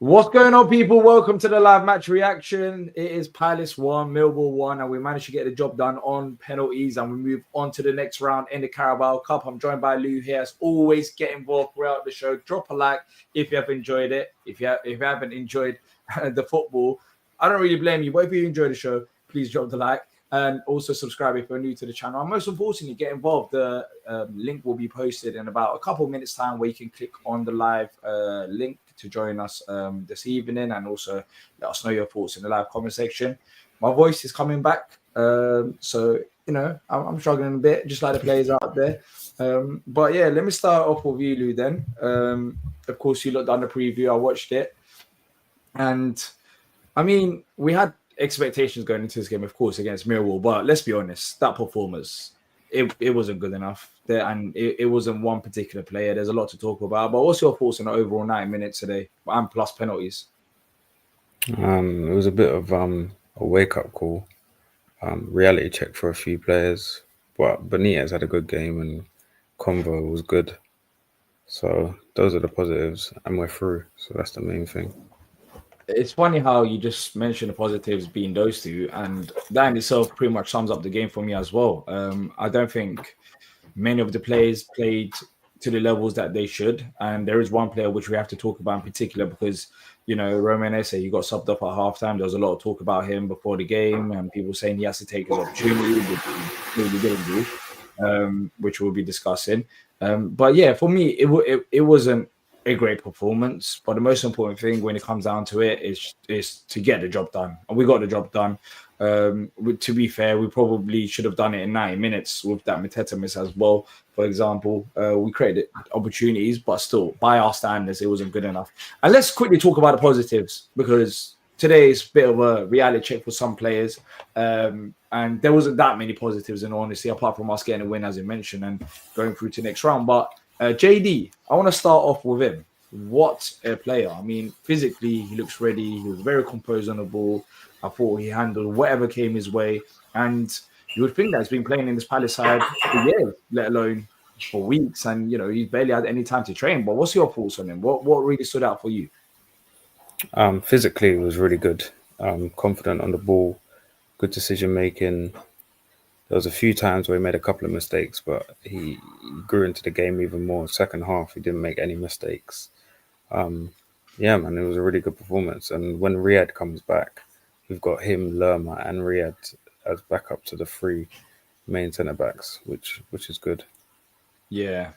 What's going on, people? Welcome to the live match reaction. It is Palace 1, Millwall 1, and we managed to get the job done on penalties, and we move on to the next round in the Carabao Cup. I'm joined by Lou here. As always, get involved throughout the show. Drop a like if you have enjoyed it. If you haven't enjoyed the football, I don't really blame you, but if you enjoy the show, please drop the like. And also subscribe if you're new to the channel. And most importantly, get involved. The link will be posted in about a couple of minutes' time, where you can click on the live link to join us this evening, and also let us know your thoughts in the live comment section. My voice is coming back, so you know I'm struggling a bit, just like the players out there. But yeah, let me start off with you, Lou. Then, of course, you looked on the preview. I watched it, and I mean, we had expectations going into this game, of course, against Millwall, but let's be honest, that performance, it wasn't good enough there, and it wasn't one particular player. There's a lot to talk about, but what's your thoughts on the overall 90 minutes today, and plus penalties? It was a bit of a wake-up call, reality check for a few players, but Benitez had a good game and Convo was good, so those are the positives, and we're through, so that's the main thing. It's funny how you just mentioned the positives being those two, and that in itself pretty much sums up the game for me as well. I don't think many of the players played to the levels that they should, and there is one player which we have to talk about in particular because, you know, Romain Esse, he got subbed up at halftime. There was a lot of talk about him before the game, and people saying he has to take his opportunity, which he really didn't do, which we'll be discussing. But yeah, for me, it wasn't a great performance, but the most important thing when it comes down to it is to get the job done, and we got the job done. To be fair, we probably should have done it in 90 minutes with that Mateta miss as well. For example, we created opportunities, but still, by our standards, it wasn't good enough. And let's quickly talk about the positives, because today is a bit of a reality check for some players, and there wasn't that many positives in honesty, apart from us getting a win, as you mentioned, and going through to the next round. But JD, I want to start off with him. What a player. I mean, physically, he looks ready. He was very composed on the ball. I thought he handled whatever came his way. And you would think that he's been playing in this Palace side for years, let alone for weeks. And, you know, he's barely had any time to train. But what's your thoughts on him? What really stood out for you? Physically, it was really good. Confident on the ball, good decision-making. There was a few times where he made a couple of mistakes, but he grew into the game even more. Second half, he didn't make any mistakes. Yeah, man, it was a really good performance. And when Riyad comes back, we've got him, Lerma, and Riyad as backup to the three main centre-backs, which is good. Yeah,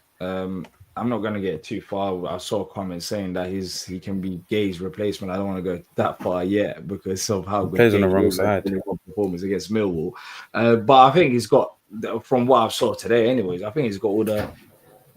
I'm not going to get too far. I saw a comment saying that he can be Gay's replacement. I don't want to go that far yet because of how good plays on the wrong side. Performance against Millwall. But I think he's got, from what I saw today, anyways, I think he's got all the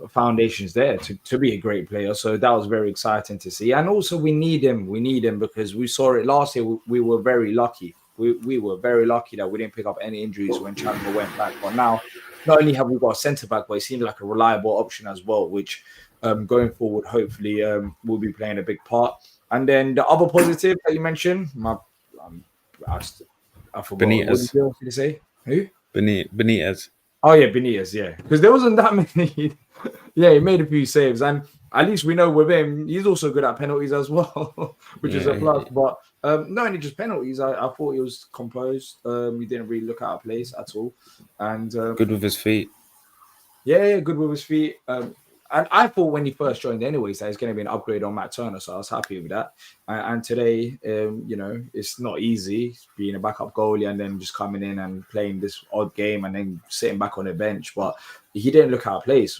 foundations there to be a great player. So that was very exciting to see. And also we need him. We need him because we saw it last year. We were very lucky. We were very lucky that we didn't pick up any injuries when Chandler went back. But now, not only have we got a centre-back, but it seems like a reliable option as well, which going forward, hopefully, will be playing a big part. And then the other positive that you mentioned, I forgot. Benitez. What did you say? Who? Benitez. Oh, yeah, Benitez, yeah. Because there wasn't that many. Yeah, he made a few saves. And at least we know with him, he's also good at penalties as well, which is a plus. But not only just penalties, I thought he was composed. He didn't really look out of place at all. And good with his feet. Yeah, good with his feet. And I thought when he first joined anyways that he's going to be an upgrade on Matt Turner, so I was happy with that. And today, you know, it's not easy being a backup goalie and then just coming in and playing this odd game and then sitting back on the bench. But he didn't look out of place,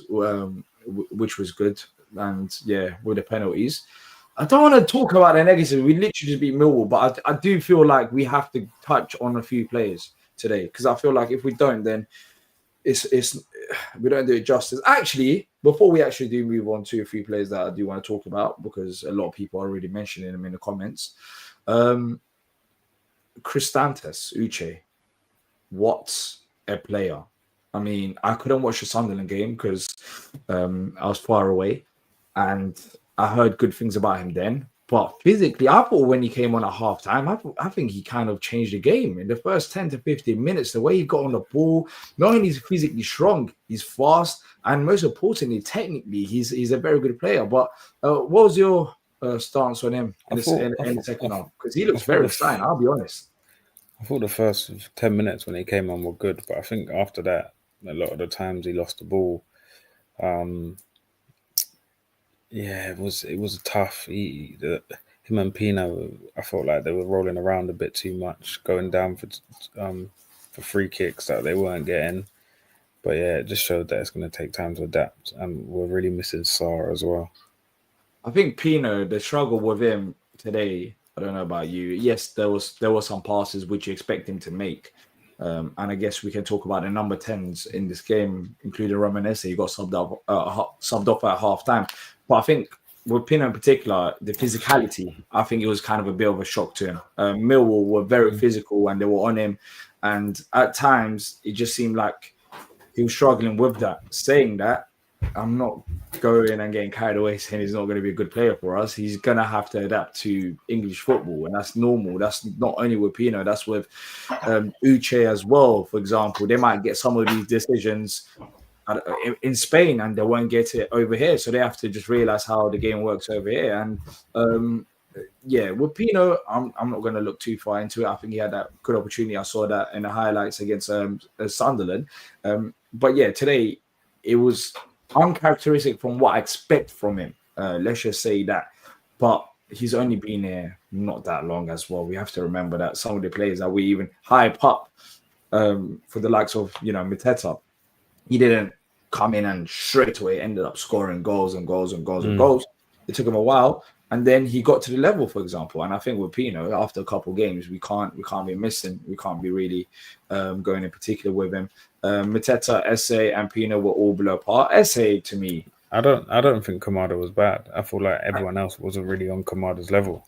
which was good. And yeah, with the penalties. I don't want to talk about the negatives. We literally just beat Millwall, but I do feel like we have to touch on a few players today, because I feel like if we don't, then we don't do it justice. Actually, before we actually do move on to a few players that I do want to talk about, because a lot of people are already mentioning them in the comments. Cristante Uche, what a player. I mean, I couldn't watch the Sunderland game because I was far away, and I heard good things about him then. But physically, I thought when he came on at halftime, I think he kind of changed the game. In the first 10 to 15 minutes, the way he got on the ball, not only is he physically strong, he's fast, and most importantly, technically, he's a very good player. But what was your stance on him in the second half? Because he looks thought very the exciting, I'll be honest. I thought the first 10 minutes when he came on were good, but I think after that, a lot of the times he lost the ball. It was tough. Him and Pino, I felt like they were rolling around a bit too much, going down for free kicks that they weren't getting. But yeah, it just showed that it's going to take time to adapt. And we're really missing Sarr as well. I think Pino, the struggle with him today, I don't know about you. Yes, there was some passes which you expect him to make. And I guess we can talk about the number 10s in this game, including Romanese. He got subbed off at half time. But I think with Pino in particular, the physicality, I think it was kind of a bit of a shock to him. Millwall were very physical and they were on him. And at times, it just seemed like he was struggling with that. Saying that, I'm not going and getting carried away saying he's not going to be a good player for us. He's going to have to adapt to English football, and that's normal. That's not only with Pino, that's with Uche as well, for example. They might get some of these decisions in Spain and they won't get it over here. So they have to just realize how the game works over here. And with Pino, I'm not going to look too far into it. I think he had that good opportunity. I saw that in the highlights against Sunderland. But yeah, today it was uncharacteristic from what I expect from him. Let's just say that. But he's only been here not that long as well. We have to remember that some of the players that we even hype up for the likes of, Mateta, he didn't come in and straight away ended up scoring goals and goals and goals and goals. It took him a while. And then he got to the level, for example. And I think with Pino, after a couple of games, we can't be missing. We can't be really going in particular with him. Mateta, Esse, and Pino were all below par. Esse, to me, I don't think Kamada was bad. I feel like everyone else wasn't really on Kamada's level.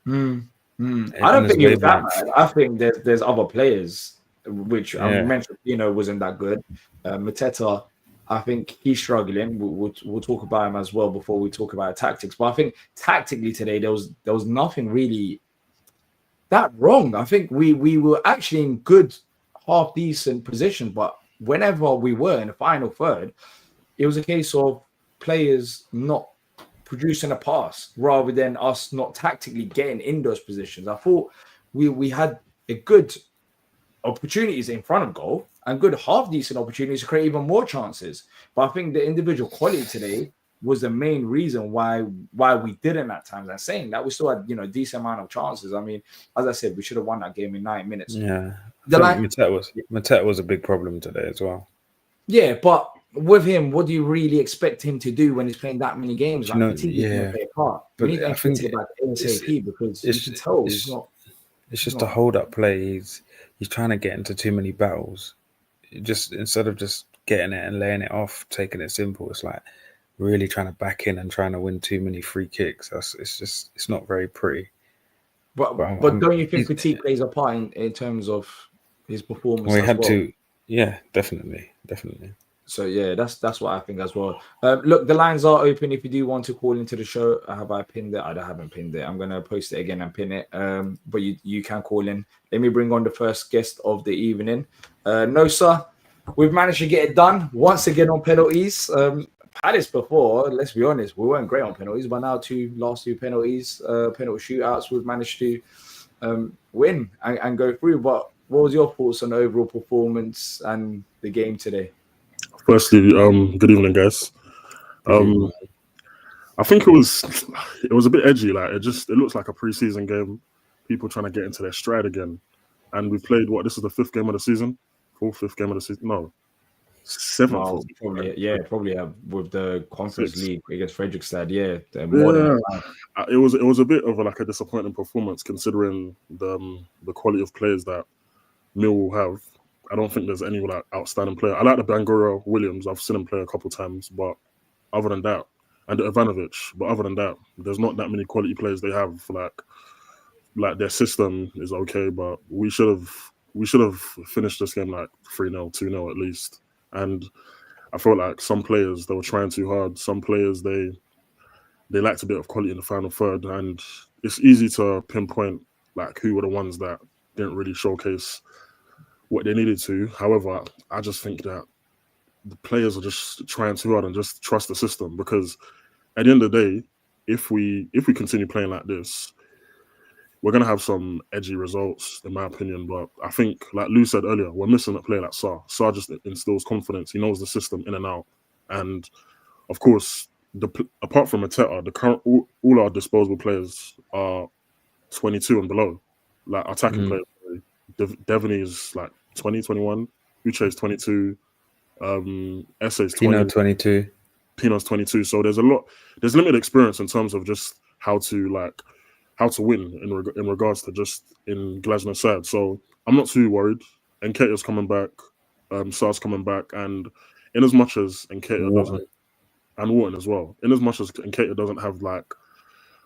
I don't think he was that bad. I think there's other players which I mentioned. Pino wasn't that good. Mateta, I think he's struggling. We'll talk about him as well before we talk about tactics. But I think tactically today there was nothing really that wrong. I think we were actually in good, half decent position. But whenever we were in the final third, it was a case of players not producing a pass rather than us not tactically getting in those positions. I thought we had a good opportunities in front of goal and good half decent opportunities to create even more chances. But I think the individual quality today was the main reason why we didn't at times. And saying that, we still had a decent amount of chances. I mean, as I said, we should have won that game in 9 minutes. Yeah, Mateta was a big problem today as well. Yeah, but with him, what do you really expect him to do when he's playing that many games? Fatigue is going to play a part. We need to think about ASAP because you can tell he's not. It's just a hold-up play. He's trying to get into too many battles. Just instead of just getting it and laying it off, taking it simple, it's like really trying to back in and trying to win too many free kicks. It's not very pretty. But don't you think fatigue plays a part in terms of his performance? Well, he had to. Yeah, definitely. So yeah, that's what I think as well. Look, the lines are open if you do want to call into the show. Have I pinned it? I haven't pinned it. I'm gonna post it again and pin it. But you can call in. Let me bring on the first guest of the evening. Nosa, we've managed to get it done once again on penalties. Palace before, let's be honest, we weren't great on penalties, but now last two penalties, penalty shootouts, we've managed to win and go through. But what was your thoughts on the overall performance and the game today? Firstly, good evening, guys. I think it was a bit edgy. Like it looks like a preseason game. People trying to get into their stride again, and we played this is the fifth game of the season, fifth game of the season. No, seventh. Oh, probably with the Conference League against Fredrikstad. It was a bit of a disappointing performance considering the quality of players that Millwall have. I don't think there's any outstanding player. I like the Bangura Williams. I've seen him play a couple times, but other than that, and Ivanovic. But other than that, there's not that many quality players they have. Like their system is okay, but we should have finished this game 3-0, 2-0 at least. And I felt like some players they were trying too hard. Some players they lacked a bit of quality in the final third, and it's easy to pinpoint who were the ones that didn't really showcase what they needed to. However, I just think that the players are just trying too hard and just trust the system, because at the end of the day, if we continue playing like this, we're gonna have some edgy results, in my opinion. But I think, like Lou said earlier, we're missing a player like Sarr. Sarr just instills confidence. He knows the system in and out, and of course, apart from Mateta, the current all our disposable players are 22 and below, like attacking players. Devaney is like 20, 21. Uche is 22. Esse is 20. 22. Pino's 22. So there's limited experience in terms of just how to win in regards to just in Glasnow's side. So I'm not too worried. Nketiah's coming back, Sarr's coming back, and in as much as Nketiah doesn't, and Wharton as well, in as much as Nketiah doesn't have like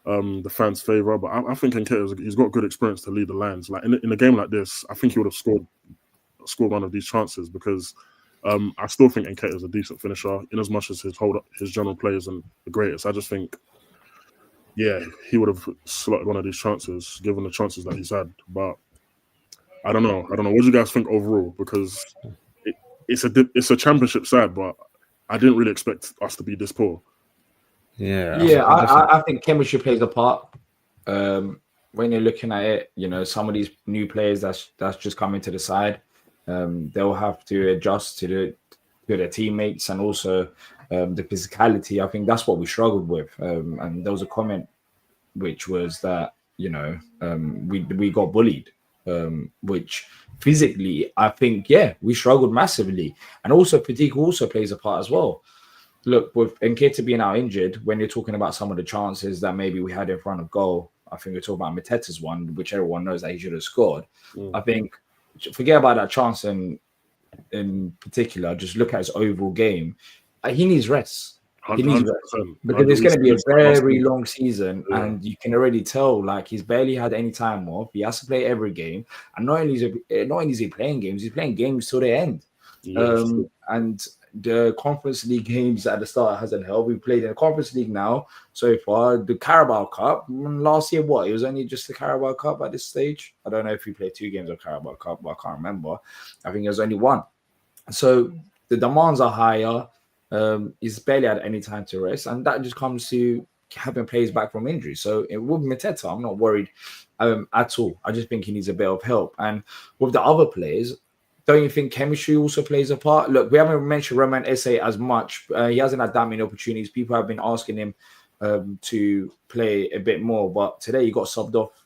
the fans' favour, but I think he's got good experience to lead the lines. Like in a game like this, I think he would have scored one of these chances because I still think Nketiah is a decent finisher. In as much as his general play isn't the greatest, I just think, yeah, he would have slotted one of these chances given the chances that he's had. But I don't know. What do you guys think overall? Because it's a championship side, but I didn't really expect us to be this poor. Yeah. I think chemistry plays a part. When you're looking at it, you know, some of these new players that's just coming to the side, they'll have to adjust to their teammates and also the physicality. I think that's what we struggled with. And there was a comment which was that, you know, we got bullied, which physically, I think, we struggled massively. And also fatigue also plays a part as well. Look, with Nketiah being out injured, when you're talking about some of the chances that maybe we had in front of goal, I think we're talking about Mateta's one, which everyone knows that he should have scored. I think, forget about that chance in particular, just look at his overall game. He needs rest. He needs rest. Because it's going to be a very long season, and you can already tell, like, he's barely had any time off. He has to play every game. And not only is he playing games, he's playing games till the end. And the Conference League games at the start hasn't helped. We played in the Conference League now so far. The Carabao Cup last year, it was only just the Carabao Cup at this stage. I don't know if we played 2 games of Carabao Cup, but I can't remember. I think it was only 1. So the demands are higher. He's barely had any time to rest, and that just comes to having players back from injury. So with Mateta, I'm not worried at all. I just think he needs a bit of help. And with the other players, don't you think chemistry also plays a part? Look, we haven't mentioned Romain Esse as much. He hasn't had that many opportunities. People have been asking him to play a bit more, but today he got subbed off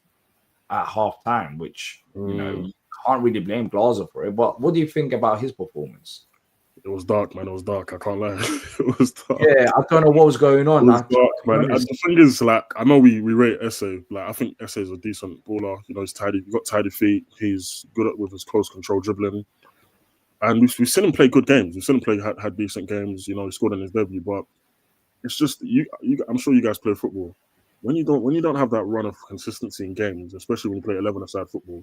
at half time, which you know, you can't really blame Glazer for it. But what do you think about his performance? It was dark, man. It was dark. I can't lie. It was dark. Yeah, I don't know what was going on. It was dark, man. And the thing is, like, I know we rate Esse. Like, I think Esse is a decent baller. You know, he's tidy. He's got tidy feet. He's good with his close control dribbling. And we've seen him play good games. We've seen him play had decent games. You know, he scored in his debut. But it's just I'm sure you guys play football. When you don't have that run of consistency in games, especially when you play 11-a-side football,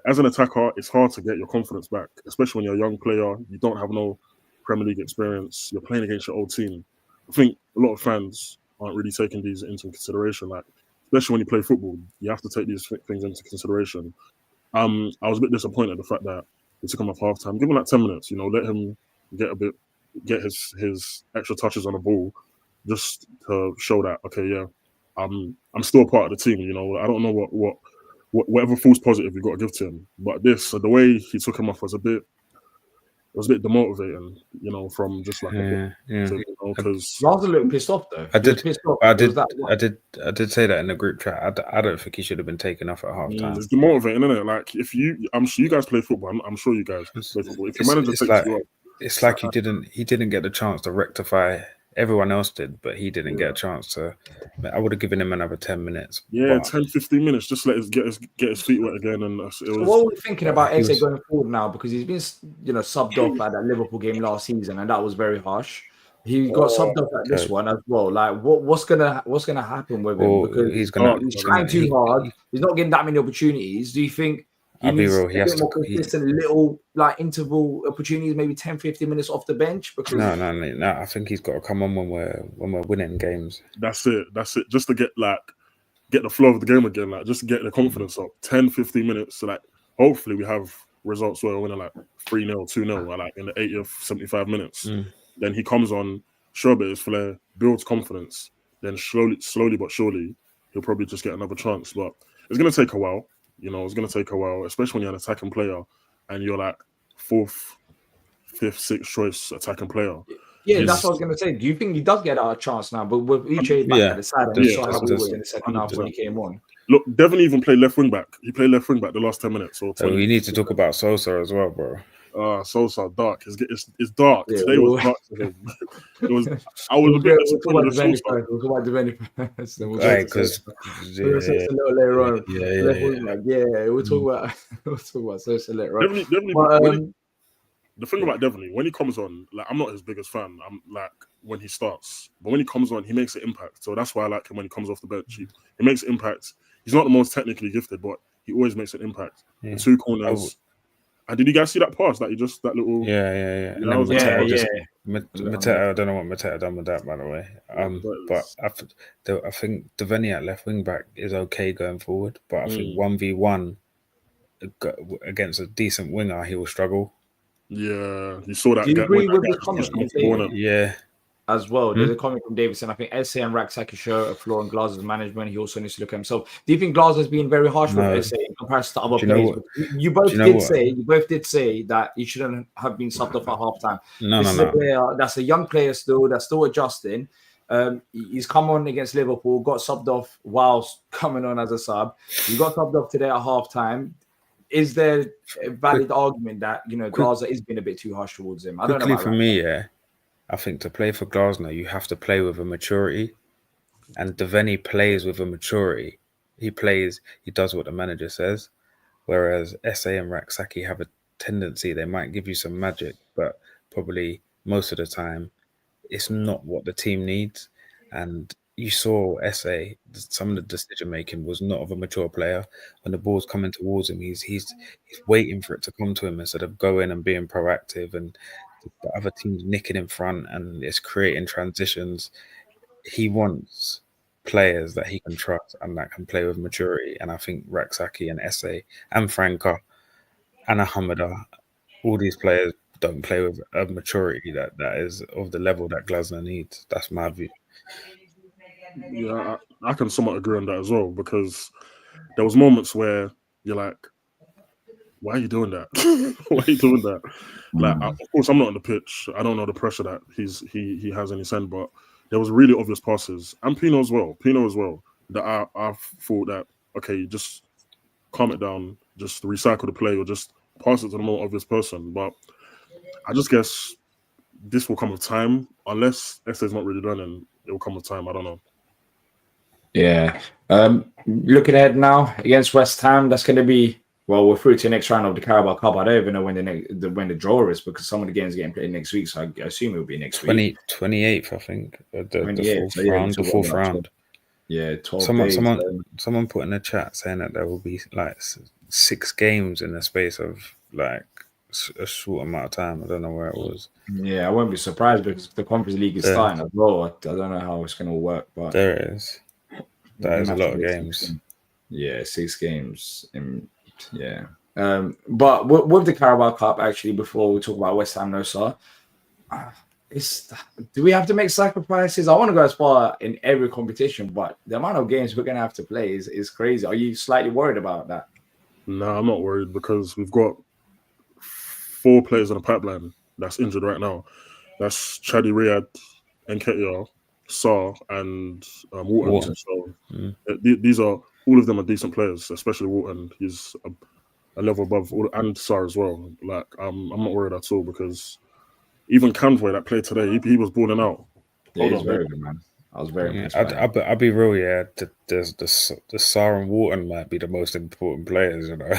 as an attacker, it's hard to get your confidence back, especially when you're a young player. You don't have no Premier League experience. You're playing against your old team. I think a lot of fans aren't really taking these into consideration. Like, especially when you play football, you have to take these things into consideration. I was a bit disappointed the fact that they took him off halftime. Give him like 10 minutes. You know, let him get his extra touches on the ball, just to show that I'm still a part of the team. You know, I don't know whatever false positive you got to give to him, but the way he took him off was a bit demotivating, you know, from just like because I was a little pissed off though. I did say that in the group chat. I don't think he should have been taken off at halftime. It's demotivating, isn't it? Like, I'm sure you guys play football. I'm sure you guys play football. If your manager takes you off, it's like he didn't get the chance to rectify. Everyone else did, but he didn't get a chance to. I would have given him another 10 minutes. Yeah, 10, 15 minutes. Just let us get his feet wet again. And what are we thinking about Eze going forward now? Because he's been, you know, subbed off at that Liverpool game last season, and that was very harsh. He got subbed off at this one as well. Like, what's gonna happen with him? Because he's trying too hard. He's not getting that many opportunities. Do you think? I'll be real. He has to consistent little like interval opportunities, maybe 10, 15 minutes off the bench. Because no. I think he's got to come on when we're winning games. That's it. Just to get the flow of the game again, like just to get the confidence up. 10, 15 minutes. So like hopefully we have results where we're winning like 3-0, 2-0, like in the 80th, 75 minutes. Then he comes on, show a bit his flair, builds confidence. then slowly but surely, he'll probably just get another chance. But it's going to take a while. It's going to take a while, especially when you're an attacking player and you're like 4th, 5th, 6th choice attacking player. Yeah, that's what I was going to say. Do you think he does get a chance now? But with Uche back at the side, and you saw how he was in the second half when he came on. Look, Devon even played left wing back. He played left wing back the last 10 minutes. Or 20 we need to talk about Sosa as well, bro. Sosa, dark. It's dark. Yeah, today was dark for him. I was a bit disappointed with Sosa. We'll talk about Deveni first. Because a little later on. We'll talk about Sosa later on. The thing about Devon, when he comes on, like, I'm not his biggest fan. I'm like when he starts, but when he comes on, he makes an impact. So that's why I like him when he comes off the bench. He makes an impact. He's not the most technically gifted, but he always makes an impact. The 2 corners. And did you guys see that pass? That little. Yeah. And then Mateta, I don't know what Mateta done with that, by the way. But I think Deveni at left wing back is okay going forward. But I think 1v1 against a decent winger, he will struggle. Yeah, you saw that. Do you agree with the comment? Yeah. As well, there's a comment from Davidson. I think SA and Raksaki show a flaw in Glazer's management. He also needs to look at himself. Do you think Glazer's been very harsh with SA in comparison to other players? You both did say that he shouldn't have been subbed off at halftime. This is a player that's a young player still, that's still adjusting. He's come on against Liverpool, got subbed off whilst coming on as a sub. He got subbed off today at halftime. Is there a valid argument that Glazer is being a bit too harsh towards him? I don't know. Quickly for me, I think to play for Glasgow, you have to play with a maturity. And Deveni plays with a maturity. He does what the manager says. Whereas SA and Raksaki have a tendency, they might give you some magic, but probably most of the time, it's not what the team needs. And you saw SA, some of the decision making was not of a mature player. When the ball's coming towards him, he's waiting for it to come to him instead of going and being proactive, and the other team's nicking in front and it's creating transitions. He wants players that he can trust and that can play with maturity. And I think Raksaki and SA and Franca and Ahamada, all these players don't play with a maturity that is of the level that Glasner needs. That's my view. Yeah, I can somewhat agree on that as well, because there was moments where you're like, why are you doing that? Why are you doing that? Like, of course, I'm not on the pitch. I don't know the pressure that he has in his hand, but there was really obvious passes, and Pino as well, that I thought that, okay, just calm it down, just recycle the play or just pass it to the more obvious person. But I just guess this will come with time, unless SA's not really done, and it will come with time. I don't know. Yeah. Looking ahead now against West Ham, that's going to be, well, we're through to the next round of the Carabao Cup. I don't even know when the draw is, because some of the games are getting played next week, so I assume it'll be next week. 28th, I think. The fourth round. Yeah, 12 days. Someone put in the chat saying that there will be like 6 games in the space of like a short amount of time. I don't know where it was. Yeah, I won't be surprised because the Conference League is starting as well. I don't know how it's going to work, but there it is. That is a lot of games. Yeah, 6 games. Yeah. But with the Carabao Cup, actually, before we talk about West Ham, Nosa, do we have to make sacrifices? I want to go as far in every competition, but the amount of games we're going to have to play is crazy. Are you slightly worried about that? No, I'm not worried, because we've got 4 players in the pipeline that's injured right now. That's Chadi Riyad, Nketiah, Sarr, and Wharton. So these are, all of them are decent players, especially Wharton. He's a level above, and Sarr as well. Like, I'm not worried at all, because even Canway that played today, he was balling out. Yeah, he's very good, man. I was very impressed. I'll be real, yeah. The Sarr and Wharton might be the most important players, you know.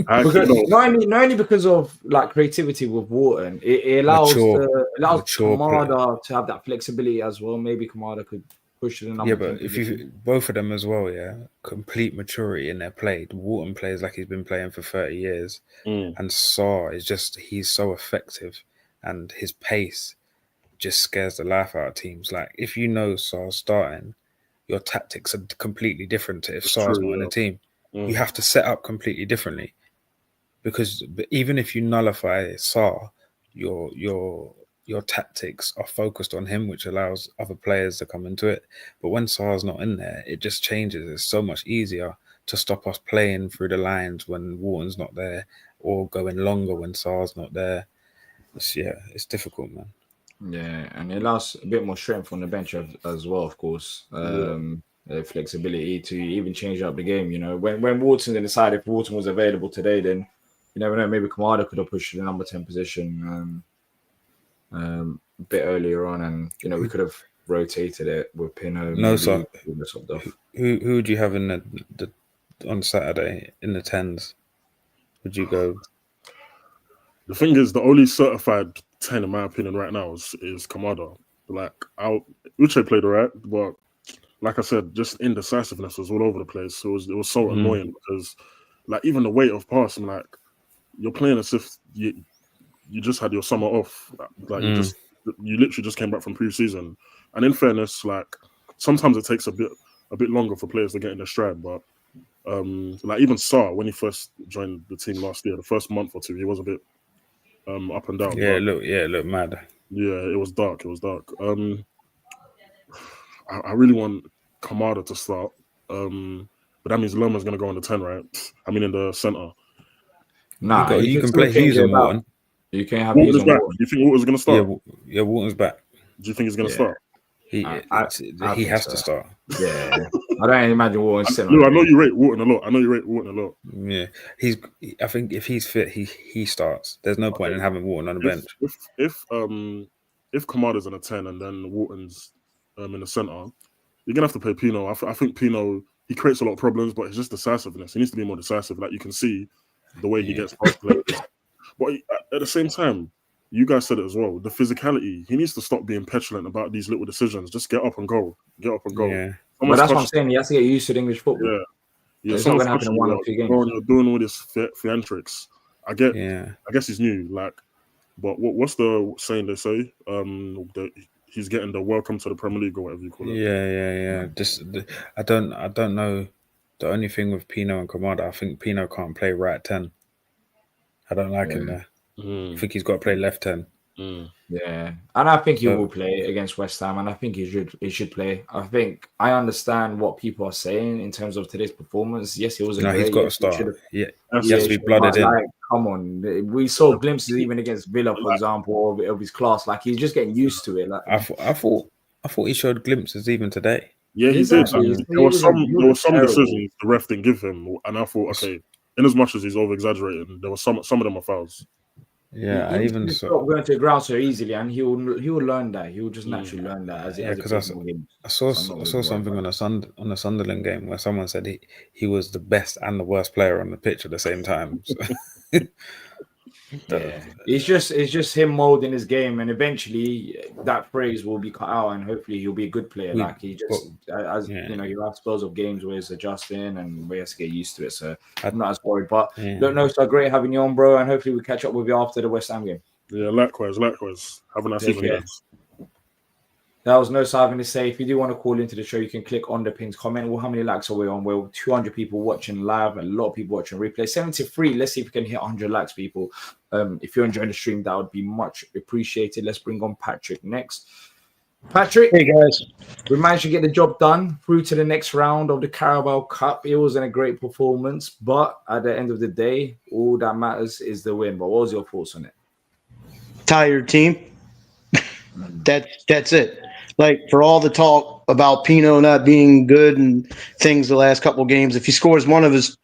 Not only because of like creativity with Wharton, it allows Kamada to have that flexibility as well. Maybe Kamada could push it in. Yeah, but if you both of them as well, yeah, complete maturity in their play. Wharton plays like he's been playing for 30 years, and Sarr is he's so effective, and his pace just scares the life out of teams. Like, if you know Sarr's starting, your tactics are completely different to if Sarr's not in the team. You have to set up completely differently, because even if you nullify Sarr, your your tactics are focused on him, which allows other players to come into it. But when Sarr's not in there, it just changes. It's so much easier to stop us playing through the lines when Wharton's not there, or going longer when Sarr's not there. It's difficult, man. Yeah, and it allows a bit more strength on the bench as well, of course. Flexibility to even change up the game. You know, when Wharton's in the side, if Wharton was available today, then you never know. Maybe Kamada could have pushed the number 10 position a bit earlier on, and you know we could have rotated it with Pino. Nosa. Who would you have in the on Saturday in the 10s? Would you go? The thing is, the only certified 10 in my opinion right now is Kamada. Like, Uche played alright, but like I said, just indecisiveness was all over the place. It was so annoying because, like, even the weight of passing, like, you're playing as if you just had your summer off. Like, you literally just came back from pre-season. And in fairness, like, sometimes it takes a bit longer for players to get in their stride. But like even Sarr, when he first joined the team last year, the first month or two, he was a bit up and down. Yeah, it looked mad. Yeah, it was dark. I really want Kamada to start, but that means Lerman's going to go on the 10, right? I mean, in the centre. Nah, you can play Hughes and Wharton. You can have Wharton's Hughes back. and Wharton. Do you think Wharton's going to start? Yeah, Wharton's back. Do you think he's going to start? He has to start. Yeah, I don't imagine Wharton's I know you rate Wharton a lot. Yeah, I think if he's fit, he starts. There's no point in having Wharton on the bench. If Kamada's in a 10 and then Wharton's in the centre, you're gonna have to play Pino. I think Pino, he creates a lot of problems, but it's just decisiveness. He needs to be more decisive. Like, you can see the way he gets past players. But at the same time, you guys said it as well. The physicality, he needs to stop being petulant about these little decisions. Just get up and go. Yeah. But that's what I'm saying. He has to get used to the English football. Yeah. It's not going to happen in 1 or 2 games. You're doing all this theatrics. I guess he's new. Like, but what's the saying they say? He's getting the welcome to the Premier League or whatever you call it. Yeah. I don't know. The only thing with Pino and Kamada, I think Pino can't play right 10. I don't like him there. I think he's got to play left 10. Yeah, and I think he will play against West Ham, and I think he should play. I understand what people are saying in terms of today's performance. Yes, he wasn't. He's got to start. He has to be blooded in. Like, come on, we saw glimpses even against Villa, for example, of his class. Like, he's just getting used to it. Like, I thought he showed glimpses even today. Yeah, he did. There were some decisions the ref didn't give him, and I thought, okay, in as much as he's over exaggerating, there were some of them are fouls. Yeah, he even stop going to the ground so easily, and he will learn that. He will just naturally learn that. Because I saw something on the Sunderland game where someone said he was the best and the worst player on the pitch at the same time. So. Yeah, it's just him molding his game, and eventually that phrase will be cut out, and hopefully he'll be a good player. You know, he'll have spells of games where he's adjusting and where he has to get used to it. So I'm not as worried. But don't know, so great having you on, bro, and hopefully we catch up with you after the West Ham game. Yeah, likewise. Have a nice evening, guys. That was Nosa having to say. If you do want to call into the show, you can click on the pinned comment. Well, how many likes are we on? We're 200 people watching live, a lot of people watching replay. 73. Let's see if we can hit 100 likes, people. If you're enjoying the stream, that would be much appreciated. Let's bring on Patrick next. Patrick. Hey, guys. We managed to get the job done through to the next round of the Carabao Cup. It wasn't a great performance, but at the end of the day, all that matters is the win. But what was your thoughts on it? Tired team. That's it. Like, for all the talk about Pino not being good and things the last couple of games, if he scores one of his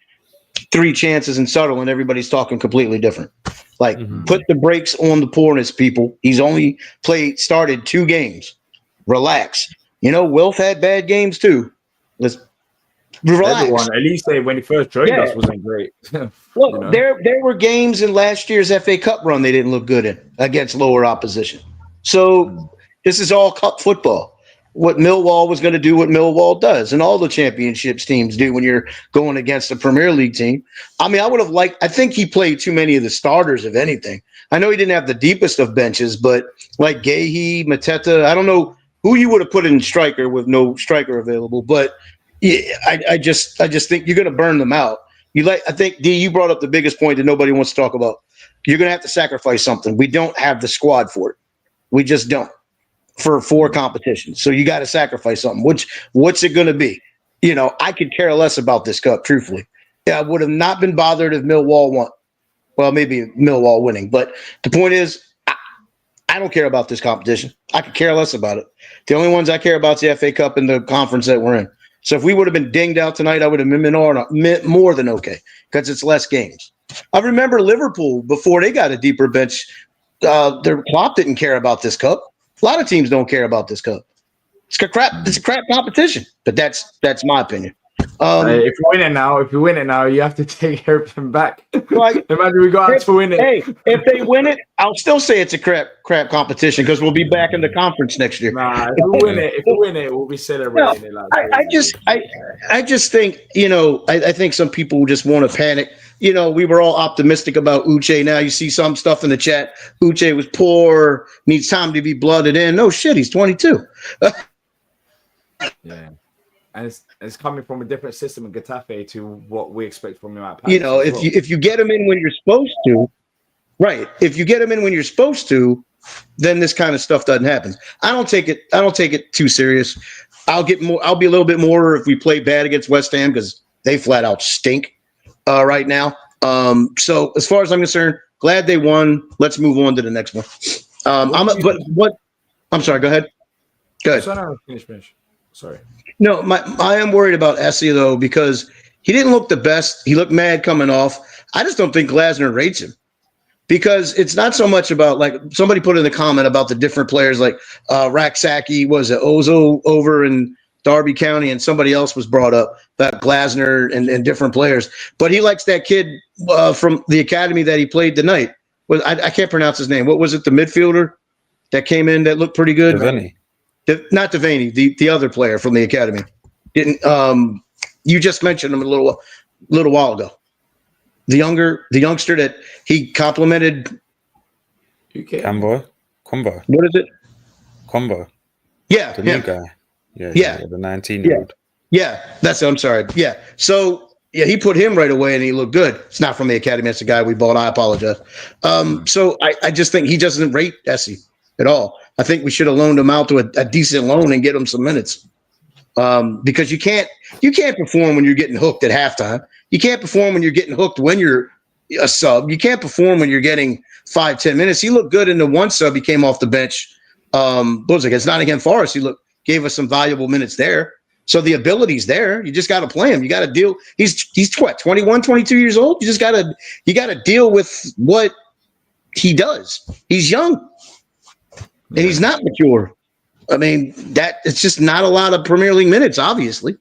3 chances in Sutherland, everybody's talking completely different. Like, put the brakes on the poorness, people. He's only started 2 games. Relax. You know, Wilf had bad games too. Let's relax. Everyone, at least when he first joined us, wasn't great. Look, you know? there were games in last year's FA Cup run they didn't look good in against lower opposition. So this is all cup football. What Millwall was going to do, what Millwall does, and all the championships teams do when you're going against a Premier League team. I mean, I think he played too many of the starters, if anything. I know he didn't have the deepest of benches, but like Gahey, Mateta, I don't know who you would have put in striker with no striker available, but I just think you're going to burn them out. I think, D, you brought up the biggest point that nobody wants to talk about. You're going to have to sacrifice something. We don't have the squad for it. We just don't for 4 competitions. So you got to sacrifice something. What's it going to be? I could care less about this cup, truthfully. Yeah, I would have not been bothered if Millwall won. Well, maybe Millwall winning. But the point is, I don't care about this competition. I could care less about it. The only ones I care about is the FA Cup and the conference that we're in. So if we would have been dinged out tonight, I would have been more than okay because it's less games. I remember Liverpool, before they got a deeper bench, their Klopp didn't care about this cup. A lot of teams don't care about this cup. It's a crap competition, but that's my opinion. If you win it now, you have to take everything back. Imagine we go out to win it. Hey, if they win it, I'll still say it's a crap competition because we'll be back in the conference next year. Nah, if we win it, we'll be celebrating it. I just think, I think some people just want to panic. We were all optimistic about Uche. Now you see some stuff in the chat. Uche was poor, needs time to be blooded in. No shit, he's 22. Yeah. And it's coming from a different system in Getafe to what we expect from him at Palace. If you get him in when you're supposed to, right? If you get him in when you're supposed to, then this kind of stuff doesn't happen. I don't take it too serious. I'll be a little bit more if we play bad against West Ham because they flat out stink right now. So as far as I'm concerned, glad they won. Let's move on to the next one. I'm sorry. Go ahead. Finish. Sorry. No, I am worried about Essie though because he didn't look the best. He looked mad coming off. I just don't think Glasner rates him because it's not so much about like somebody put in the comment about the different players like Raksaki, was it Ozo over in Derby County, and somebody else was brought up about Glasner and different players. But he likes that kid from the academy that he played tonight. I can't pronounce his name. What was it? The midfielder that came in that looked pretty good. Devaney. Not Devaney, the other player from the academy. Didn't you just mentioned him a little while ago? The youngster that he complimented. Combo. What is it? Combo. Yeah, the new guy. Yeah, the 19-year-old. Yeah, I'm sorry. Yeah, so he put him right away, and he looked good. It's not from the academy; it's the guy we bought. I apologize. So I just think he doesn't rate Essie at all. I think we should have loaned him out to a decent loan and get him some minutes. Because you can't perform when you're getting hooked at halftime. You can't perform when you're getting hooked when you're a sub. You can't perform when you're getting 5-10 minutes. He looked good in the one sub. He came off the bench. What was it? It's Nottingham Forest. Gave us some valuable minutes there. So the ability's there. You just got to play him. You got to deal. He's what, 21, 22 years old? You got to deal with what he does. He's young. And he's not mature. I mean, it's just not a lot of Premier League minutes, obviously.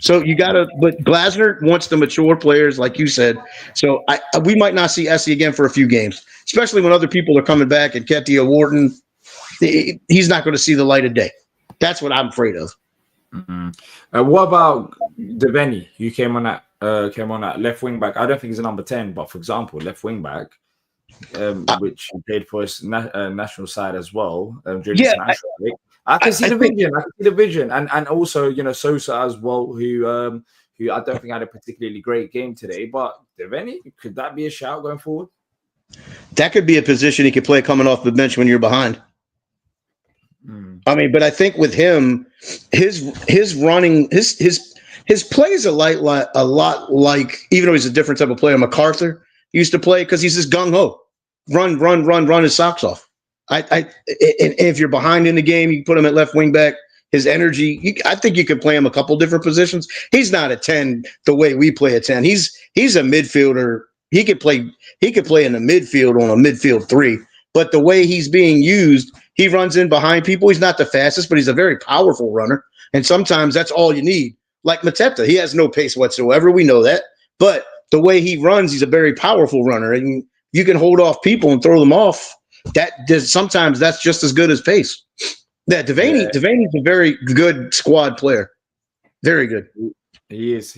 So but Glasner wants the mature players, like you said. So we might not see Essie again for a few games, especially when other people are coming back and Ketia Wharton. He's not going to see the light of day. That's what I'm afraid of. Mm-hmm. What about Devaney? You came on that left wing back. I don't think he's a number 10, but for example, left wing back. Which he played for his national side as well during his national league. I can see the vision, and also Sosa as well, who I don't think had a particularly great game today. But Devaney, could that be a shout going forward? That could be a position he could play coming off the bench when you're behind. I mean, but I think with him, his running, his play is a lot like, even though he's a different type of player, MacArthur used to play, because he's just gung ho, run his socks off. And if you're behind in the game, you put him at left wing back. His energy, I think you could play him a couple different positions. He's not a 10 the way we play a 10. He's a midfielder. He could play in the midfield on a midfield 3. But the way he's being used, he runs in behind people. He's not the fastest, but he's a very powerful runner. And sometimes that's all you need. Like Mateta, he has no pace whatsoever. We know that. But the way he runs, he's a very powerful runner. And you can hold off people and throw them off. Sometimes that's just as good as pace. Yeah, Devaney's a very good squad player. Very good. He is.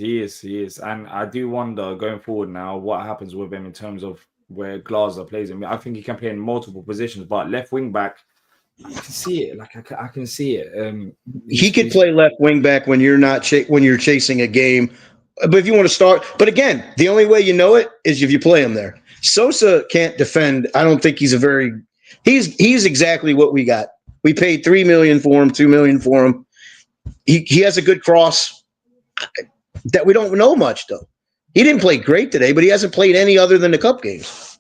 And I do wonder going forward now what happens with him in terms of where Glasner plays him. I think he can play in multiple positions, but left wing back, I can see it. I can see it. He could play left wing back when you're not when you're chasing a game. But if you want to start, but again, the only way you know it is if you play him there. Sosa can't defend. I don't think he's a very. He's exactly what we got. We paid $3 million for him, $2 million for him. He has a good cross that we don't know much though. He didn't play great today, but he hasn't played any other than the cup games.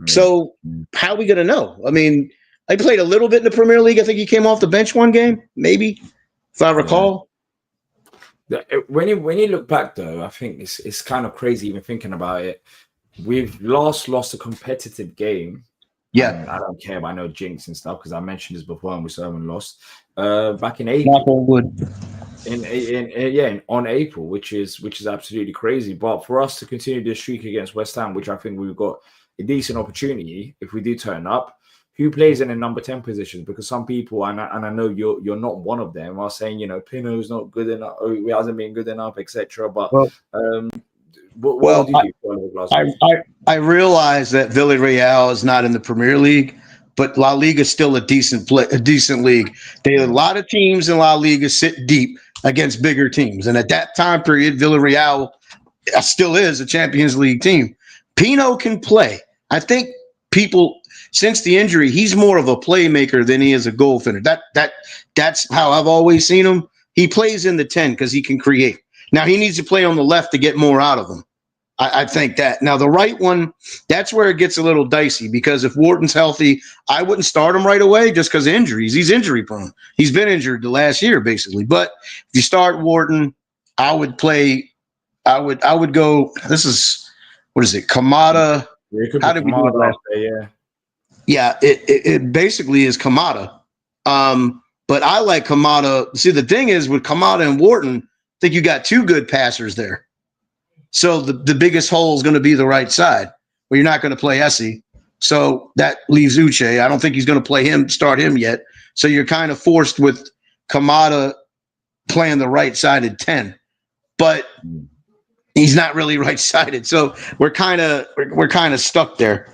So how are we going to know? I mean, I played a little bit in the Premier League. I think he came off the bench one game, maybe, if I recall. When you look back though, I think it's kind of crazy even thinking about it. We've lost a competitive game. Yeah, I don't care about no jinx and stuff because I mentioned this before and we still haven't lost. Back in April, on April, which is absolutely crazy. But for us to continue this streak against West Ham, which I think we've got a decent opportunity if we do turn up. Who plays in a number 10 position? Because some people, and I know you're not one of them, are saying Pino's not good enough, or he hasn't been good enough, etc. But what would you do? I realize that Villarreal is not in the Premier League, but La Liga is still a decent league. A lot of teams in La Liga sit deep against bigger teams, and at that time period, Villarreal still is a Champions League team. Pino can play. I think people, since the injury, he's more of a playmaker than he is a goal finisher. That's how I've always seen him. He plays in the 10 because he can create. Now he needs to play on the left to get more out of him. I think that. Now the right one, that's where it gets a little dicey because if Wharton's healthy, I wouldn't start him right away just because of injuries. He's injury prone. He's been injured the last year basically. But if you start Wharton, I would go. This is, what is it? Kamada. How did we do it last day? Yeah, it basically is Kamada. But I like Kamada. See, the thing is with Kamada and Wharton, I think you got two good passers there. So the biggest hole is going to be the right side where you're not going to play Essie. So that leaves Uche. I don't think he's going to start him yet. So you're kind of forced with Kamada playing the right side at 10. But he's not really right-sided. So we're kind of stuck there.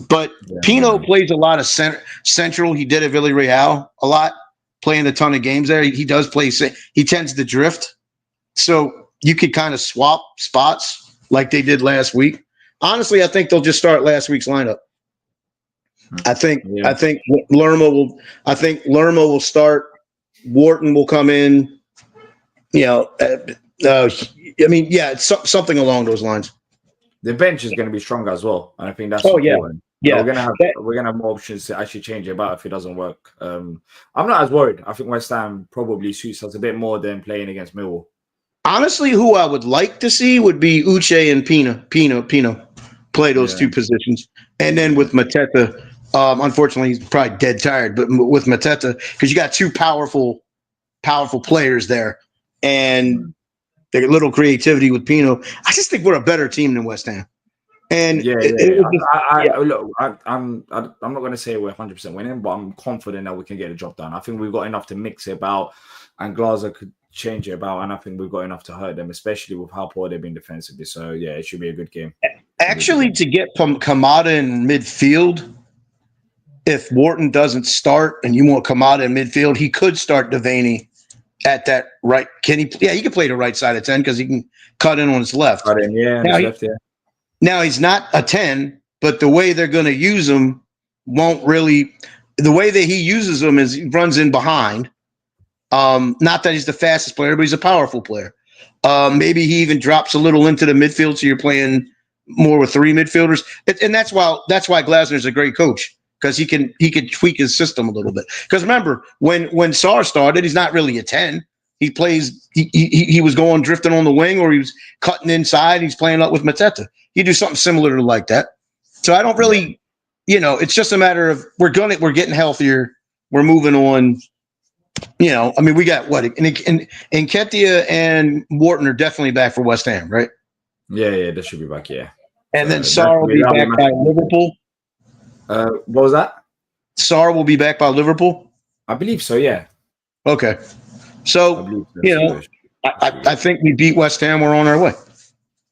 But Pino plays a lot of central. He did at Villarreal a lot, playing a ton of games there. He does play. He tends to drift. So you could kind of swap spots like they did last week. Honestly, I think they'll just start last week's lineup. I think Lerma will start. Wharton will come in. It's something along those lines. The bench is going to be stronger as well, and I think that's important. We're gonna have more options to actually change it about if it doesn't work. I'm not as worried. I think West Ham probably suits us a bit more than playing against Millwall. Honestly, who I would like to see would be Uche and Pino play those two positions, and then with Mateta. Unfortunately, he's probably dead tired, but with Mateta, because you got two powerful players there, and the little creativity with Pino. I just think we're a better team than West Ham. And I'm not going to say we're 100% winning, but I'm confident that we can get the job done. I think we've got enough to mix it about, and Glazer could change it about, and I think we've got enough to hurt them, especially with how poor they've been defensively. So yeah, it should be a good game. Actually, to get Kamada in midfield, if Wharton doesn't start and you want Kamada in midfield, he could start Devaney at that right. Can he? Yeah, he can play the right side of 10 because he can cut in on his left. Cut in, Now he's not a 10, but the way they're going to use him won't really. The way that he uses him is he runs in behind. Not that he's the fastest player, but he's a powerful player. Maybe he even drops a little into the midfield, so you're playing more with three midfielders, and that's why Glasner's a great coach. Because he can tweak his system a little bit. Because remember, when Sarr started, he's not really a 10. He plays. He was going drifting on the wing, or he was cutting inside. He's playing up with Mateta. You do something similar to like that. So I don't really, it's just a matter of we're getting healthier. We're moving on. We got what? And Nketiah and Wharton are definitely back for West Ham, right? Yeah, they should be back. Yeah. And then Sarr will be back by Liverpool. What was that? Sarr will be back by Liverpool? I believe so, yeah. Okay. So, I think we beat West Ham. We're on our way.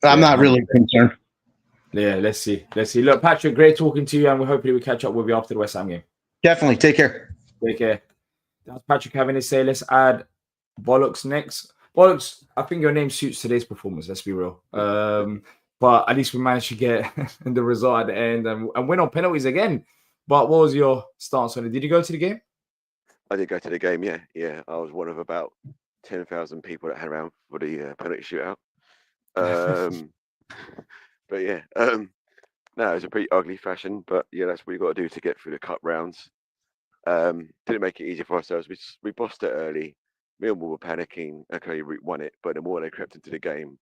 I'm not really concerned. Yeah, let's see. Look, Patrick, great talking to you, and hopefully we catch up with you after the West Ham game. Definitely. Take care. Take care. That's Patrick having to say. Let's add Bollocks next. Bollocks, I think your name suits today's performance, let's be real. But at least we managed to get the result at the end and win on penalties again. But what was your stance on it? Did you go to the game? I did go to the game. Yeah. I was one of about 10,000 people that had around for the penalty shootout. But yeah, no, it was a pretty ugly fashion. But yeah, that's what you got to do to get through the cup rounds. Didn't make it easy for ourselves. We bossed it early. Millwall were panicking. Okay, we won it, but the more they crept into the game,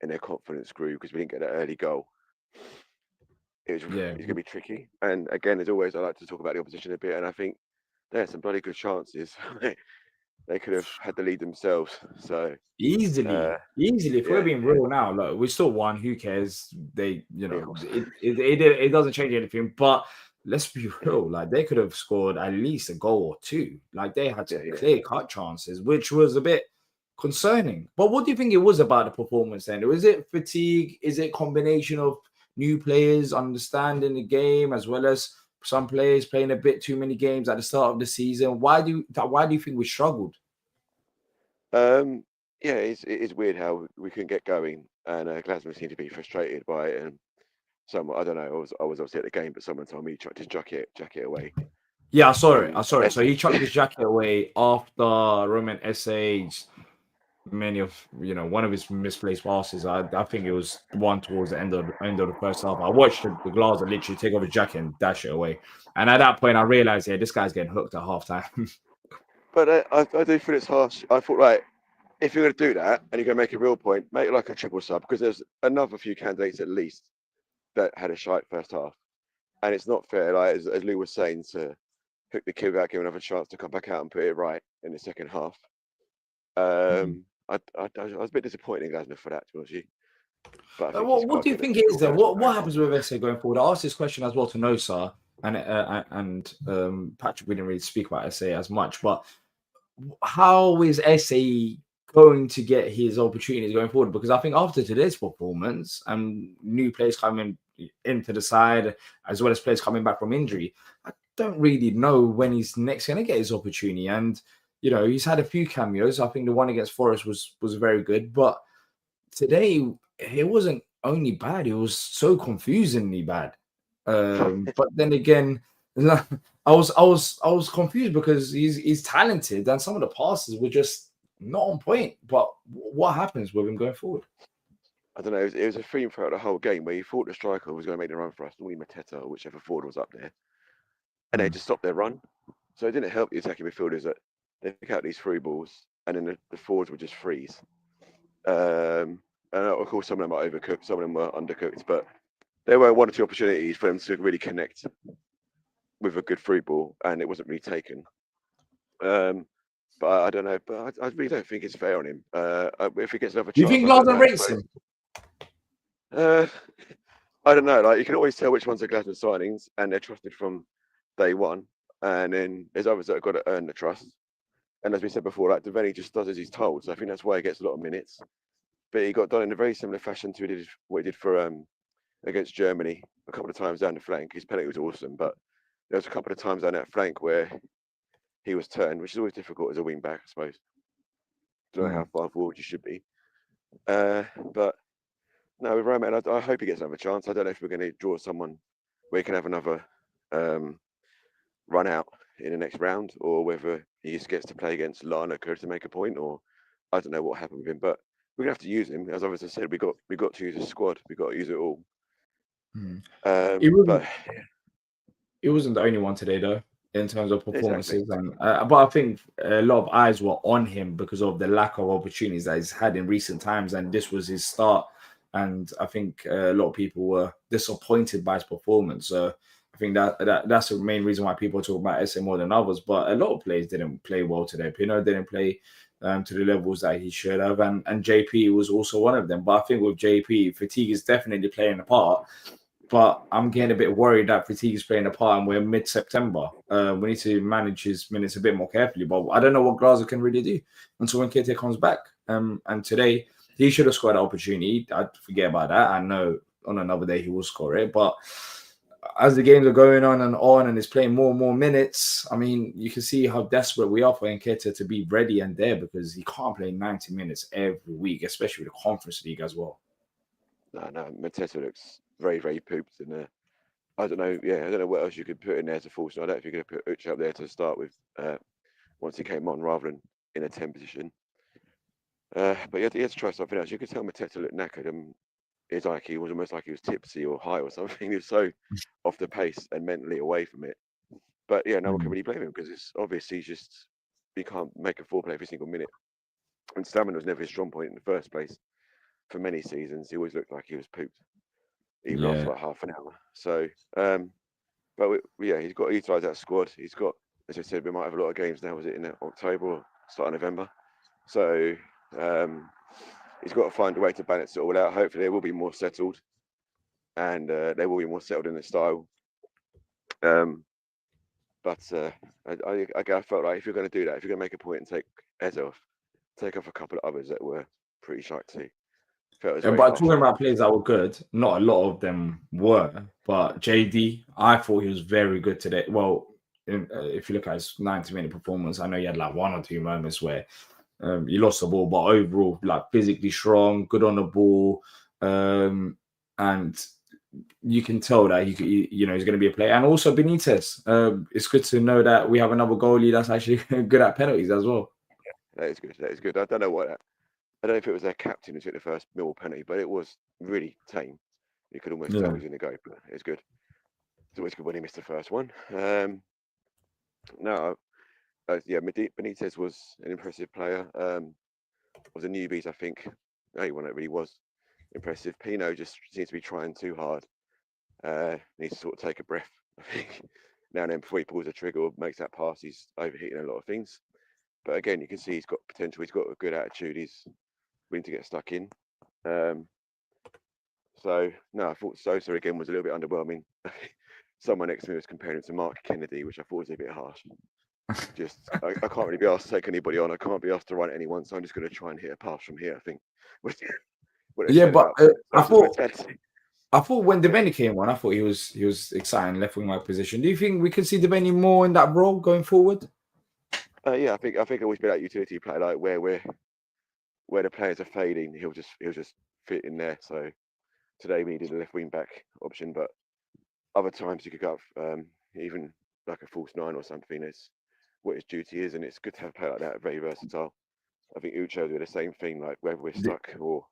and their confidence grew because we didn't get that early goal. It's going to be tricky. And again, as always, I like to talk about the opposition a bit, and I think they had some bloody good chances. They could have had the lead themselves. So easily. If we're being real now, look, we still won. Who cares? They, it doesn't change anything. But let's be real. Like they could have scored at least a goal or two. Like they had some clear-cut chances, which was a bit concerning. But what do you think it was about the performance then? Was it fatigue? Is it a combination of new players understanding the game as well as some players playing a bit too many games at the start of the season? Why do you think we struggled? It is weird how we couldn't get going, and Glasgow seemed to be frustrated by it. And someone, I don't know, I was obviously at the game, but someone told me he tried to jacket away. Yeah, I saw it. So he chucked his jacket away after Roman essays. Many of one of his misplaced passes. I think it was one towards the end of the first half. I watched the Glazer literally take off his jacket and dash it away. And at that point, I realized, this guy's getting hooked at halftime. But I do feel it's harsh. I thought, right, if you're going to do that and you're going to make a real point, make it like a triple sub, because there's another few candidates at least that had a shite first half, and it's not fair. Like as Lou was saying, to hook the kid without giving another chance to come back out and put it right in the second half. I was a bit disappointed in Glasgow for that, to be honest with you. But what do you think it is then? What happens with SA going forward? I asked this question as well to Nosa, and Patrick. We didn't really speak about SA as much, but how is SA going to get his opportunities going forward? Because I think after today's performance and new players coming into the side, as well as players coming back from injury, I don't really know when he's next going to get his opportunity. And he's had a few cameos. I think the one against Forest was very good, but today it wasn't only bad; it was so confusingly bad. But then again, I was confused because he's talented and some of the passes were just not on point. But what happens with him going forward? I don't know. It was a theme throughout the whole game where you thought the striker was going to make the run for us, normally Mateta or whichever forward was up there, and they just stopped their run. So it didn't help the attacking midfielders that they pick out these through balls, and then the forwards would just freeze. And of course, some of them are overcooked, some of them were undercooked, but there were one or two opportunities for them to really connect with a good through ball, and it wasn't really taken. But I don't know. But I really don't think it's fair on him. If he gets another chance, you think Glasgow rates him? I don't know. Like you can always tell which ones are Glasgow signings, and they're trusted from day one. And then there's others that have got to earn the trust. And as we said before, like Devaney just does as he's told. So I think that's why he gets a lot of minutes. But he got done in a very similar fashion to what he did for against Germany a couple of times down the flank. His penalty was awesome, but there was a couple of times down that flank where he was turned, which is always difficult as a wing back, I suppose. Don't know how far forward you should be. But no, with Roman, I hope he gets another chance. I don't know if we're going to draw someone where he can have another run out in the next round, or whether he just gets to play against Larnaca to make a point, or I don't know what happened with him. But we're gonna have to use him, as I've said. We got to use the squad. We got to use it all. It wasn't the only one today, though, in terms of performances. Exactly. And but I think a lot of eyes were on him because of the lack of opportunities that he's had in recent times, and this was his start. And I think a lot of people were disappointed by his performance. So I think that's the main reason why people talk about SA more than others. But a lot of players didn't play well today. Pino didn't play to the levels that he should have, and JP was also one of them. But I think with JP, fatigue is definitely playing a part. But I'm getting a bit worried that fatigue is playing a part, and we're mid-September. We need to manage his minutes a bit more carefully. But I don't know what Glasgow can really do until when Keita comes back. And today, he should have scored an opportunity. I'd forget about that. I know on another day he will score it. But as the games are going on and he's playing more and more minutes, I mean, you can see how desperate we are for Nketiah to be ready and there, because he can't play 90 minutes every week, especially with the Conference League as well. No, Mateta looks very, very pooped in there. I don't know. Yeah, I don't know what else you could put in there as a false nine. I don't know if you're going to put Uche up there to start with once he came on, rather than in a 10 position. But he had to try something else. You could tell Mateta looked knackered. It's like he was almost like he was tipsy or high or something. He was so off the pace and mentally away from it. But yeah, no one can really blame him, because it's obvious he can't make a foreplay every single minute. And stamina was never his strong point in the first place. For many seasons, he always looked like he was pooped, even after like half an hour. So, but he's got to utilise that squad. He's got, as I said, we might have a lot of games now. Was it in October or start of November? So he's got to find a way to balance it all out. Hopefully, they will be more settled, and they will be more settled in the style. But I felt like if you're going to do that, if you're going to make a point and take Eze off, take off a couple of others that were pretty shite too. But talking about players that were good, not a lot of them were. But JD, I thought he was very good today. Well, if you look at his 90-minute performance, I know he had like 1 or 2 moments where he lost the ball, but overall, like physically strong, good on the ball, and you can tell that he's going to be a player. And also Benitez, it's good to know that we have another goalie that's actually good at penalties as well. Yeah, that is good. That is good. I don't know if it was their captain who took the first Millwall penalty, but it was really tame. You could almost tell he was going to go, but it's good. It's always good when he missed the first one. Benitez was an impressive player. Was a newbies, I think. No, one that really was impressive. Pino just seems to be trying too hard. Needs to sort of take a breath, I think, now and then before he pulls the trigger or makes that pass. He's overheating a lot of things. But again, you can see he's got potential. He's got a good attitude. He's willing to get stuck in. So no, I thought Sosa again was a little bit underwhelming. Someone next to me was comparing him to Mark Kennedy, which I thought was a bit harsh. Just I can't really be asked to take anybody on. I can't be asked to run anyone, so I'm just going to try and hit a pass from here, I think. I thought when Devaney came on, I thought he was exciting left wing back position. Do you think we could see Devaney more in that role going forward? Yeah, I think always be that utility player, like where the players are fading, he'll just fit in there. So today we needed a left wing back option, but other times you could go even like a false 9 or something. It's what his duty is, and it's good to have a player like that, very versatile. I think Uche will do the same thing, like whether we're stuck or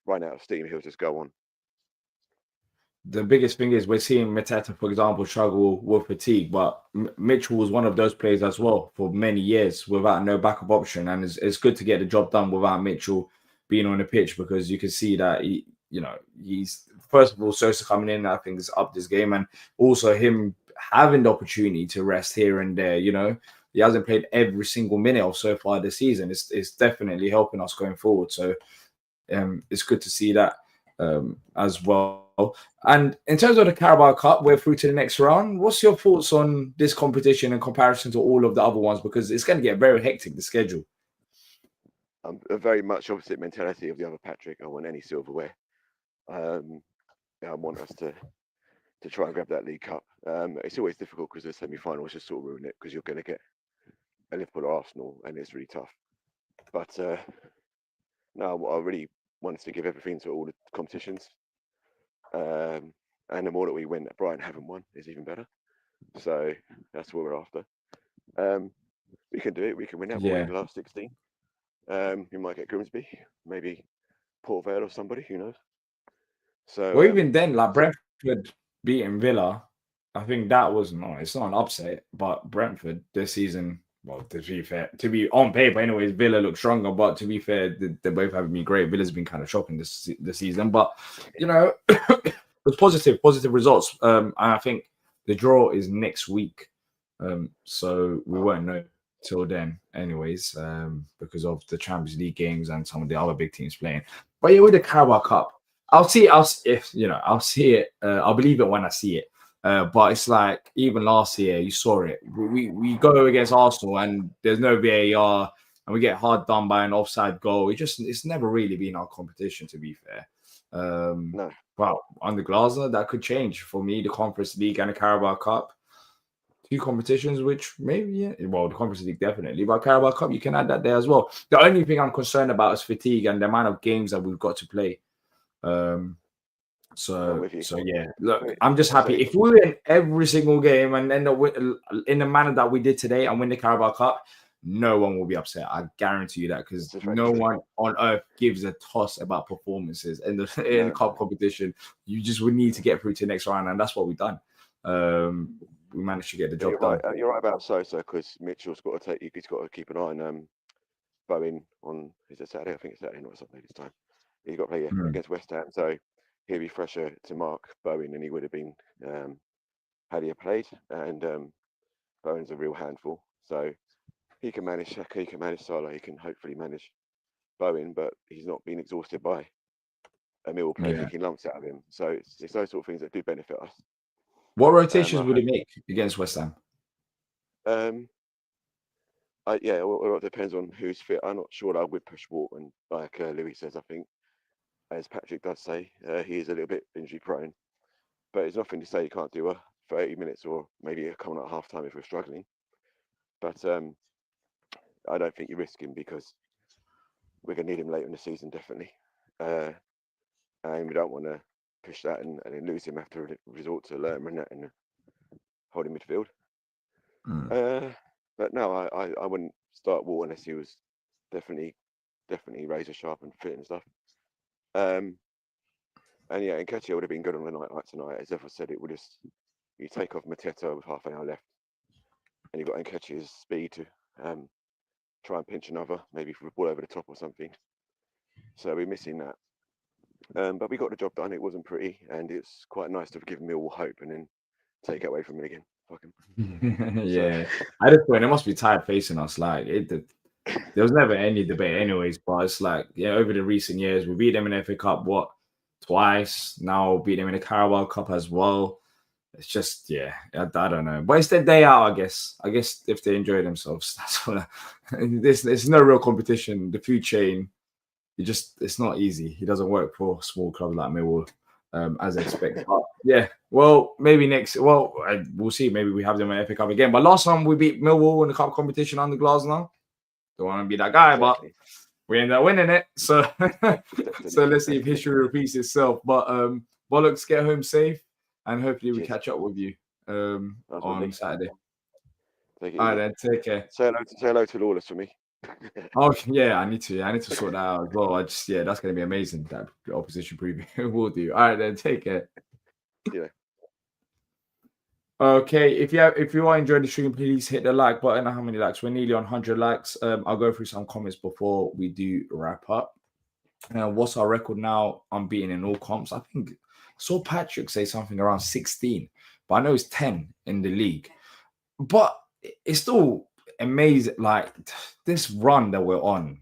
run out of steam, he'll just go on. The biggest thing is we're seeing Mateta, for example, struggle with fatigue, but Mitchell was one of those players as well for many years without no backup option, and it's good to get the job done without Mitchell being on the pitch, because you can see that he's first of all Sosa coming in, I think, has upped this game, and also him having the opportunity to rest here and there. He hasn't played every single minute of so far this season. It's definitely helping us going forward. So it's good to see that as well. And in terms of the Carabao Cup, we're through to the next round. What's your thoughts on this competition in comparison to all of the other ones? Because it's going to get very hectic, the schedule. I'm a very much opposite mentality of the other Patrick. I want any silverware. I want us to try and grab that League Cup. It's always difficult because the semi-finals just sort of ruin it, because you're going to get a Liverpool or Arsenal, and it's really tough. But no, I really want us to give everything to all the competitions. And the more that we win that Brighton haven't won is even better. So that's what we're after. We can do it. We can win that. We'll win the last 16. We might get Grimsby, maybe Port Vale or somebody, who knows. So even then, like Brentford beating Villa, I think that was it's not an upset, but Brentford this season, well, to be fair, to be on paper anyways, Villa looks stronger, but to be fair, they both haven't been great. Villa's been kind of shocking this season, but it was positive results. And I think the draw is next week, so we won't know till then anyways, because of the Champions League games and some of the other big teams playing. But yeah, with the Carabao Cup, I'll see it. I'll believe it when I see it. But it's like even last year, you saw it. We go against Arsenal and there's no VAR, and we get hard done by an offside goal. It's never really been our competition, to be fair. No. Well, under Glazer, that could change for me. The Conference League and the Carabao Cup, 2 competitions, which maybe well, the Conference League definitely, but Carabao Cup you can add that there as well. The only thing I'm concerned about is fatigue and the amount of games that we've got to play. So, with you. so yeah. Look, Wait, I'm just happy if we win every single game and end up in the manner that we did today and win the Carabao Cup. No one will be upset. I guarantee you that, because This is very no true. one on earth gives a toss about performances in the cup competition. You just would need to get through to the next round, and that's what we've done. We managed to get the But job done. You're right about Sosa, because Mitchell's got to he's got to keep an eye on Bowen on, is it Saturday? I think it's Saturday, not Sunday this time. He's got to play against West Ham, so he'll be fresher to mark Bowen than he would have been had he played. And Bowen's a real handful, so he can manage Xhaka, he can manage Salah, he can hopefully manage Bowen, but he's not being exhausted by a Millwall player taking lumps out of him. So it's those sort of things that do benefit us. What rotations would he make against West Ham? Well, it depends on who's fit. I'm not sure that I would push Walton, like Louis says. I think, as Patrick does say, he is a little bit injury prone, but it's nothing to say he can't do a 30 minutes or maybe coming at half time if we're struggling. But I don't think you risk him, because we're going to need him later in the season, definitely. And we don't want to push that and then lose him after resort to Lerma and holding midfield. But no, I wouldn't start Wall unless he was definitely razor sharp and fit and stuff. And Nketiah would have been good on the night like tonight. As Ever said, it would just, you take off Mateta with half an hour left, and you've got Nketiah's speed to try and pinch another, maybe for a ball over the top or something. So we're missing that. But we got the job done. It wasn't pretty, and it's quite nice to give Millwall hope and then take it away from it again. Fuck him. Yeah. At this point, they must be tired facing us. Like there was never any debate, anyways. But it's like, over the recent years, we beat them in the FA Cup twice. Now beat them in the Carabao Cup as well. It's just, I don't know. But it's their day out, I guess. I guess if they enjoy themselves, that's what. There's no real competition. The food chain, it's not easy. He doesn't work for small clubs like Millwall, as expected. But well, maybe next. Well, we'll see. Maybe we have them in FA Cup again. But last time we beat Millwall in the cup competition under Glasner. Don't want to be that guy, but we ended up winning it. So, so let's see if history repeats itself. But Bollocks, get home safe, and hopefully we catch up with you on Saturday. All right, then, take care. Say hello to Lawless for me. Oh yeah, I need to sort that out as well. That's going to be amazing. That opposition preview will do. All right, then, take care. Yeah. Okay, if you are enjoying the stream, please hit the like button. I don't know how many likes? We're nearly on 100 likes. I'll go through some comments before we do wrap up. What's our record now? Unbeaten in all comps. I think I saw Patrick say something around 16, but I know it's 10 in the league. But it's still amazing. Like, this run that we're on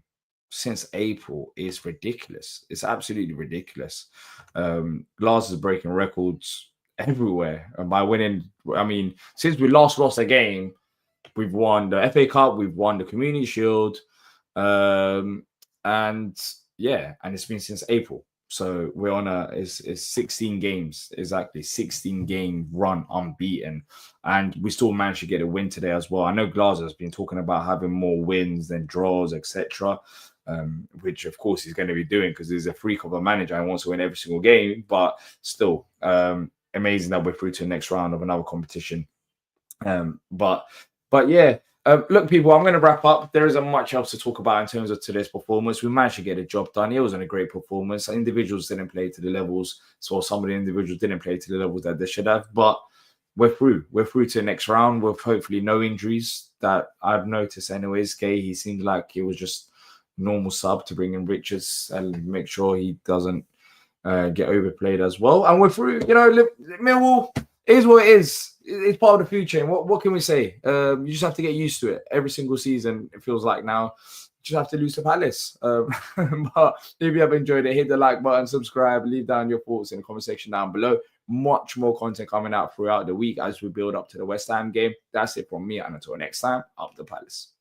since April is ridiculous. It's absolutely ridiculous. Glass is breaking records everywhere, and by winning, I mean, since we last lost a game, we've won the FA Cup, we've won the Community Shield, and it's been since April. So we're on it's 16 games, exactly 16 game run unbeaten, and we still managed to get a win today as well. I know Glazer has been talking about having more wins than draws, etc., which of course he's going to be doing because he's a freak of a manager and wants to win every single game. But still, amazing that we're through to the next round of another competition. But look, people, I'm going to wrap up. There isn't much else to talk about in terms of today's performance. We managed to get a job done. It wasn't a great performance. Individuals didn't play to the levels, so some of the individuals didn't play to the levels that they should have. But we're through. We're through to the next round with hopefully no injuries that I've noticed. Anyways, he seemed like he was just normal sub to bring in Richards and make sure he doesn't get overplayed as well. And we're through. Millwall is what it is. It's part of the food chain. What can we say? You just have to get used to it. Every single season, it feels like now, you just have to lose to Palace. But if you have enjoyed it, hit the like button, subscribe, leave down your thoughts in the comment section down below. Much more content coming out throughout the week as we build up to the West Ham game. That's it from me, and until next time, up the Palace.